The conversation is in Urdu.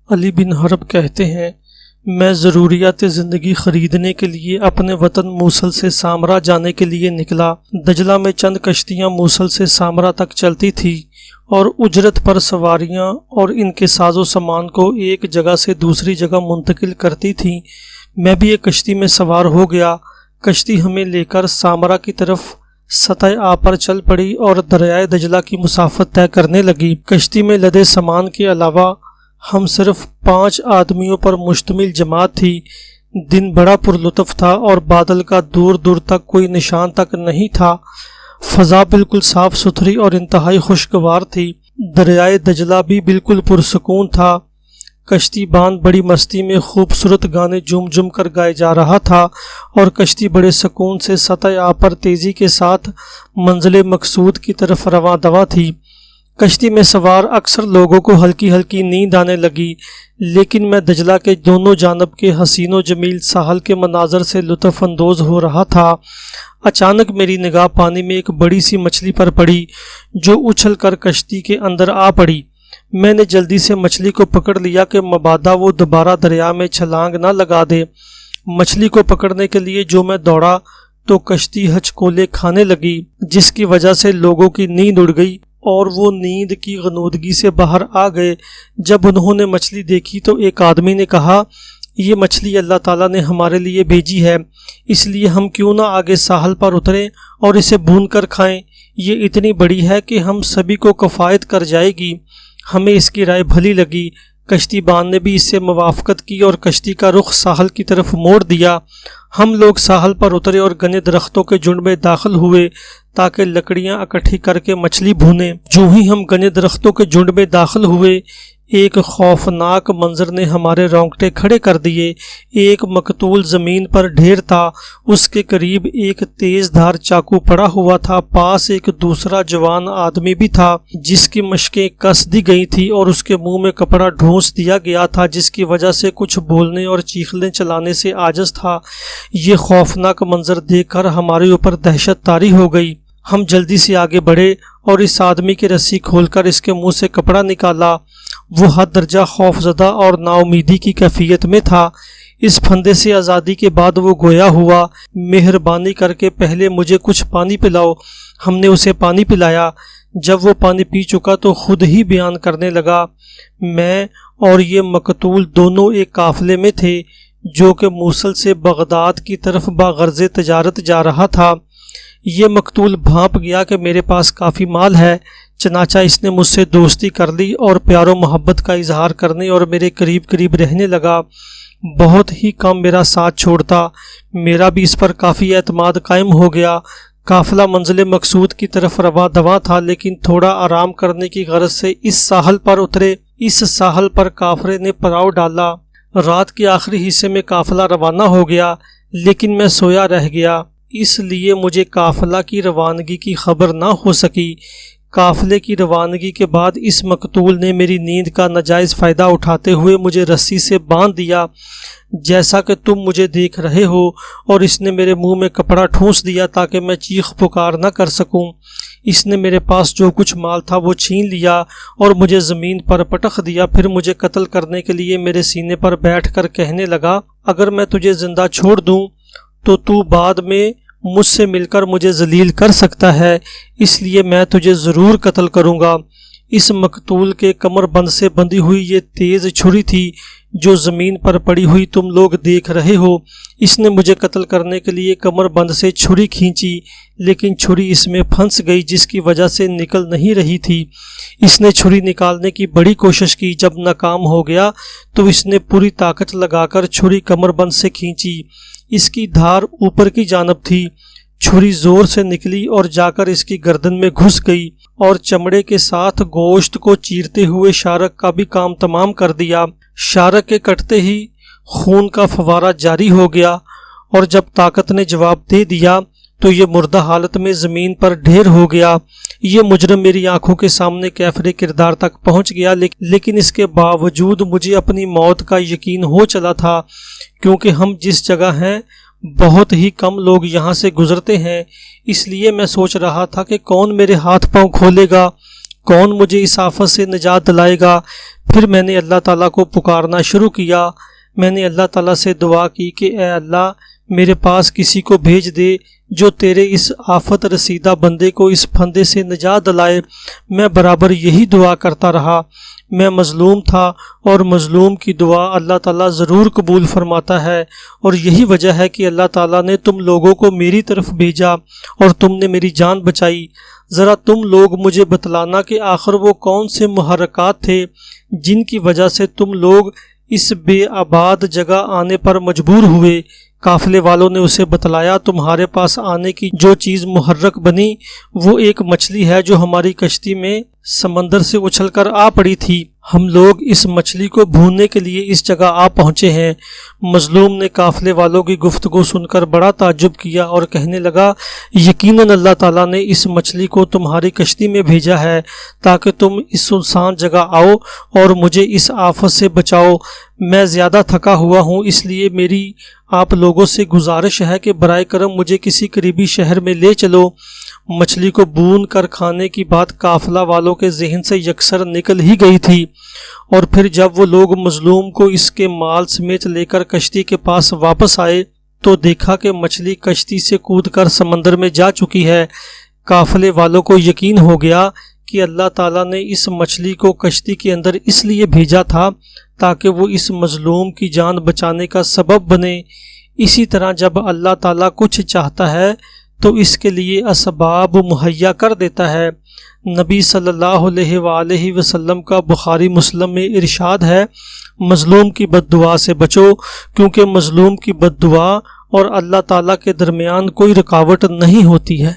علی بن حرب کہتے ہیں، میں ضروریات زندگی خریدنے کے لیے اپنے وطن موصل سے سامرا جانے کے لیے نکلا۔ دجلہ میں چند کشتیاں موصل سے سامرا تک چلتی تھی اور اجرت پر سواریاں اور ان کے ساز و سامان کو ایک جگہ سے دوسری جگہ منتقل کرتی تھیں۔ میں بھی ایک کشتی میں سوار ہو گیا۔ کشتی ہمیں لے کر سامرا کی طرف سطح آب پر چل پڑی اور دریائے دجلہ کی مسافت طے کرنے لگی۔ کشتی میں لدے سامان کے علاوہ ہم صرف 5 آدمیوں پر مشتمل جماعت تھی۔ دن بڑا پرلطف تھا اور بادل کا دور دور تک کوئی نشان تک نہیں تھا۔ فضا بالکل صاف ستھری اور انتہائی خوشگوار تھی۔ دریائے دجلہ بھی بالکل پرسکون تھا۔ کشتی بان بڑی مستی میں خوبصورت گانے جھوم جھوم کر گائے جا رہا تھا اور کشتی بڑے سکون سے سطح آب پر تیزی کے ساتھ منزل مقصود کی طرف رواں دواں تھی۔ کشتی میں سوار اکثر لوگوں کو ہلکی ہلکی نیند آنے لگی، لیکن میں دجلہ کے دونوں جانب کے حسین و جمیل ساحل کے مناظر سے لطف اندوز ہو رہا تھا۔ اچانک میری نگاہ پانی میں ایک بڑی سی مچھلی پر پڑی جو اچھل کر کشتی کے اندر آ پڑی۔ میں نے جلدی سے مچھلی کو پکڑ لیا کہ مبادا وہ دوبارہ دریا میں چھلانگ نہ لگا دے۔ مچھلی کو پکڑنے کے لیے جو میں دوڑا تو کشتی ہچکولے کھانے لگی، جس کی وجہ سے لوگوں کی نیند اڑ گئی اور وہ نیند کی غنودگی سے باہر آ گئے۔ جب انہوں نے مچھلی دیکھی تو ایک آدمی نے کہا، یہ مچھلی اللہ تعالیٰ نے ہمارے لیے بھیجی ہے، اس لیے ہم کیوں نہ آگے ساحل پر اتریں اور اسے بھون کر کھائیں۔ یہ اتنی بڑی ہے کہ ہم سبھی کو کفایت کر جائے گی۔ ہمیں اس کی رائے بھلی لگی۔ کشتی بان نے بھی اس سے موافقت کی اور کشتی کا رخ ساحل کی طرف موڑ دیا۔ ہم لوگ ساحل پر اترے اور گھنے درختوں کے جھنڈ میں داخل ہوئے تاکہ لکڑیاں اکٹھی کر کے مچھلی بھونیں۔ جو ہی ہم گھنے درختوں کے جھنڈ میں داخل ہوئے، ایک خوفناک منظر نے ہمارے رونگٹے کھڑے کر دیے۔ ایک مقتول زمین پر ڈھیر تھا، اس کے قریب ایک تیز دھار چاقو پڑا ہوا تھا۔ پاس ایک دوسرا جوان آدمی بھی تھا جس کی مشقیں کس دی گئی تھی اور اس کے منہ میں کپڑا ڈھونس دیا گیا تھا، جس کی وجہ سے کچھ بولنے اور چیخنے چلانے سے عاجز تھا۔ یہ خوفناک منظر دیکھ کر ہمارے اوپر دہشت طاری ہو گئی۔ ہم جلدی سے آگے بڑھے اور اس آدمی کی رسی کھول کر اس کے منہ سے کپڑا نکالا۔ وہ حد درجہ خوف زدہ اور نا امیدی کی کیفیت میں تھا۔ اس پھندے سے آزادی کے بعد وہ گویا ہوا، مہربانی کر کے پہلے مجھے کچھ پانی پلاؤ۔ ہم نے اسے پانی پلایا۔ جب وہ پانی پی چکا تو خود ہی بیان کرنے لگا، میں اور یہ مقتول دونوں ایک قافلے میں تھے جو کہ موصل سے بغداد کی طرف بغرض تجارت جا رہا تھا۔ یہ مقتول بھانپ گیا کہ میرے پاس کافی مال ہے، چنانچہ اس نے مجھ سے دوستی کر لی اور پیار و محبت کا اظہار کرنے اور میرے قریب قریب رہنے لگا۔ بہت ہی کم میرا ساتھ چھوڑتا۔ میرا بھی اس پر کافی اعتماد قائم ہو گیا۔ قافلہ منزل مقصود کی طرف رواں دواں تھا، لیکن تھوڑا آرام کرنے کی غرض سے اس ساحل پر اترے۔ اس ساحل پر کافرے نے پڑاؤ ڈالا۔ رات کے آخری حصے میں قافلہ روانہ ہو گیا، لیکن میں سویا رہ گیا، اس لیے مجھے قافلہ کی روانگی کی خبر نہ ہو سکی۔ قافلے کی روانگی کے بعد اس مقتول نے میری نیند کا ناجائز فائدہ اٹھاتے ہوئے مجھے رسی سے باندھ دیا، جیسا کہ تم مجھے دیکھ رہے ہو، اور اس نے میرے منہ میں کپڑا ٹھونس دیا تاکہ میں چیخ پکار نہ کر سکوں۔ اس نے میرے پاس جو کچھ مال تھا وہ چھین لیا اور مجھے زمین پر پٹخ دیا۔ پھر مجھے قتل کرنے کے لیے میرے سینے پر بیٹھ کر کہنے لگا، اگر میں تجھے زندہ چھوڑ دوں تو بعد میں مجھ سے مل کر مجھے ذلیل کر سکتا ہے، اس لیے میں تجھے ضرور قتل کروں گا۔ اس مقتول کے کمر بند سے بندھی ہوئی یہ تیز چھری تھی جو زمین پر پڑی ہوئی تم لوگ دیکھ رہے ہو۔ اس نے مجھے قتل کرنے کے لیے کمر بند سے چھری کھینچی، لیکن چھری اس میں پھنس گئی، جس کی وجہ سے نکل نہیں رہی تھی۔ اس نے چھری نکالنے کی بڑی کوشش کی۔ جب ناکام ہو گیا تو اس نے پوری طاقت لگا کر چھری کمر بند سے کھینچی۔ اس کی دھار اوپر کی جانب تھی۔ چھری زور سے نکلی اور جا کر اس کی گردن میں گھس گئی اور چمڑے کے ساتھ گوشت کو چیرتے ہوئے شارک کا بھی کام تمام کر دیا۔ شارک کے کٹتے ہی خون کا فوارہ جاری ہو گیا اور جب طاقت نے جواب دے دیا تو یہ مردہ حالت میں زمین پر ڈھیر ہو گیا۔ یہ مجرم میری آنکھوں کے سامنے کیفر کردار تک پہنچ گیا، لیکن اس کے باوجود مجھے اپنی موت کا یقین ہو چلا تھا، کیونکہ ہم جس جگہ ہیں بہت ہی کم لوگ یہاں سے گزرتے ہیں۔ اس لیے میں سوچ رہا تھا کہ کون میرے ہاتھ پاؤں کھولے گا، کون مجھے اس آفت سے نجات دلائے گا۔ پھر میں نے اللہ تعالیٰ کو پکارنا شروع کیا۔ میں نے اللہ تعالیٰ سے دعا کی کہ اے اللہ میرے پاس کسی کو بھیج دے جو تیرے اس آفت رسیدہ بندے کو اس پھندے سے نجات دلائے۔ میں برابر یہی دعا کرتا رہا۔ میں مظلوم تھا اور مظلوم کی دعا اللہ تعالیٰ ضرور قبول فرماتا ہے، اور یہی وجہ ہے کہ اللہ تعالیٰ نے تم لوگوں کو میری طرف بھیجا اور تم نے میری جان بچائی۔ ذرا تم لوگ مجھے بتلانا کہ آخر وہ کون سے محرکات تھے جن کی وجہ سے تم لوگ اس بے آباد جگہ آنے پر مجبور ہوئے۔ قافلے والوں نے اسے بتلایا، تمہارے پاس آنے کی جو چیز محرک بنی وہ ایک مچھلی ہے جو ہماری کشتی میں سمندر سے اچھل کر آ پڑی تھی۔ ہم لوگ اس مچھلی کو بھوننے کے لیے اس جگہ آ پہنچے ہیں۔ مظلوم نے قافلے والوں کی گفتگو سن کر بڑا تعجب کیا اور کہنے لگا، یقیناً اللہ تعالیٰ نے اس مچھلی کو تمہاری کشتی میں بھیجا ہے تاکہ تم اس سنسان جگہ آؤ اور مجھے اس آفت سے بچاؤ۔ میں زیادہ تھکا ہوا ہوں، اس لیے میری آپ لوگوں سے گزارش ہے کہ برائے کرم مجھے کسی قریبی شہر میں لے چلو۔ مچھلی کو بھون کر کھانے کی بات قافلہ والوں کے ذہن سے یکسر نکل ہی گئی تھی، اور پھر جب وہ لوگ مظلوم کو اس کے مال سمیت لے کر کشتی کے پاس واپس آئے تو دیکھا کہ مچھلی کشتی سے کود کر سمندر میں جا چکی ہے۔ قافلے والوں کو یقین ہو گیا کہ اللہ تعالیٰ نے اس مچھلی کو کشتی کے اندر اس لیے بھیجا تھا تاکہ وہ اس مظلوم کی جان بچانے کا سبب بنے۔ اسی طرح جب اللہ تعالیٰ کچھ چاہتا ہے تو اس کے لیے اسباب مہیا کر دیتا ہے۔ نبی صلی اللہ علیہ وآلہ وسلم کا بخاری مسلم میں ارشاد ہے، مظلوم کی بد دعا سے بچو، کیونکہ مظلوم کی بد دعا اور اللہ تعالیٰ کے درمیان کوئی رکاوٹ نہیں ہوتی ہے۔